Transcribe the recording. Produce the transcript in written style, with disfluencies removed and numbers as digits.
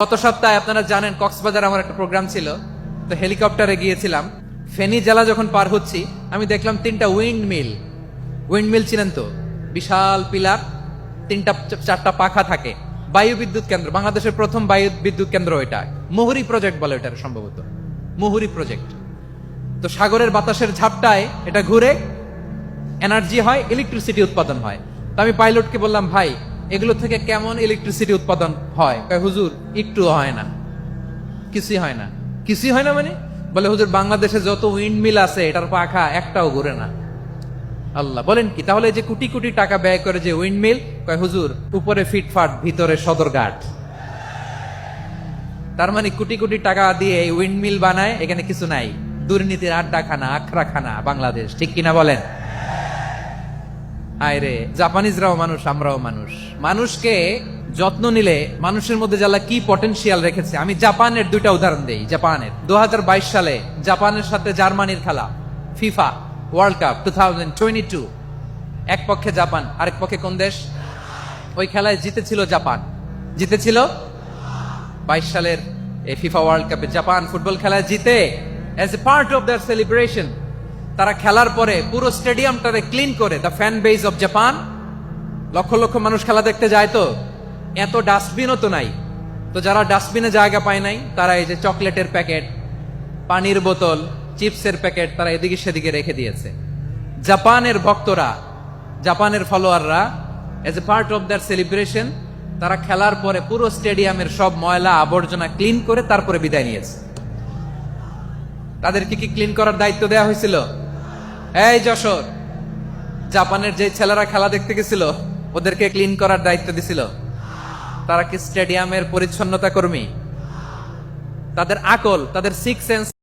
গত সপ্তাহে আপনারা জানেন কক্সবাজার আমার একটা প্রোগ্রাম ছিল, তো হেলিকপ্টারে গিয়েছিলাম। ফেনী জেলা যখন পার হচ্ছি আমি দেখলাম তিনটা উইন্ড মিল চিনেন তো, বিশাল পিলার, তিনটা চারটা পাখা থাকে, বায়ু বিদ্যুৎ কেন্দ্র, বাংলাদেশের প্রথম বায়ু বিদ্যুৎ কেন্দ্র এটা, মুহুরী প্রজেক্ট বলে এটা সম্ভবত, মুহুরী প্রজেক্ট। তো সাগরের বাতাসের ঝাপটায় এটা ঘুরে এনার্জি হয়, ইলেকট্রিসিটি উৎপাদন হয়। তো আমি পাইলটকে বললাম, ভাই এগুলো থেকে কেমন ইলেকট্রিসিটি উৎপাদন হয়? কয় হুজুর একটু হয় না, কিছুই হয় না। কিছুই হয় না মানে? বলে হুজুর বাংলাদেশে যত উইন্ড মিল আছে এটার পাখা একটাও ঘুরে না। আল্লাহ, বলেন কি? তাহলে যে কোটি কোটি টাকা ব্যয় করে যে উইন্ড মিল, কয় হুজুর উপরে ফিটফাট ভিতরে সদরঘাট। তার মানে কোটি কোটি টাকা দিয়ে এই উইন্ড মিল বানায়, এখানে কিছু নাই। দুর্নীতির আড্ডাখানা, আখড়াখানা বাংলাদেশ, ঠিক কিনা বলেন? হায় রে, জাপানিজরাও মানুষ, আমরাও মানুষ। মানুষকে যত্ন নিলে মানুষের মধ্যে যারা কি পটেনশিয়াল রেখেছে। আমি জাপানের দুইটা উদাহরণ দেই। জাপানের 2022 সালে জাপানের সাথে জার্মানির খেলা, ফিফা ওয়ার্ল্ড কাপ 2022, এক পক্ষে জাপান, আরেক পক্ষে কোন দেশ? ওই খেলায় জিতেছিল জাপান, জিতেছিল 22 সালের এই ফিফা ওয়ার্ল্ড কাপে জাপান ফুটবল খেলায় জিতে। As a part of their celebration তারা খেলার পরে পুরো স্টেডিয়ামটারে ক্লিন করে, the fan base of Japan, lakh lakh মানুষ খেলা দেখতে যায়, তো এত ডাস্টবিনও তো নাই। তো যারা ডাস্টবিনে জায়গা পায় নাই, তারা এই যে চকলেটের প্যাকেট, পানির বোতল, চিপসের প্যাকেট তারা এদিকে সেদিকে রেখে দিয়েছে। জাপানের ভক্তরা, জাপানের ফলোয়াররা, as a part of their celebration তারা খেলার পরে পুরো স্টেডিয়ামের সব ময়লা আবর্জনা ক্লিন করে তারপরে বিদায় নিয়েছে। তাদেরকে কি ক্লিন করার দায়িত্ব দেওয়া হয়েছিল? এই যশোর, জাপানের যে ছেলেরা খেলা দেখতে গেছিল ওদেরকে ক্লিন করার দায়িত্ব দিছিল? তারা কি স্টেডিয়ামের পরিচ্ছন্নতা কর্মী? তাদের আকল, তাদের সিক্স সেন্স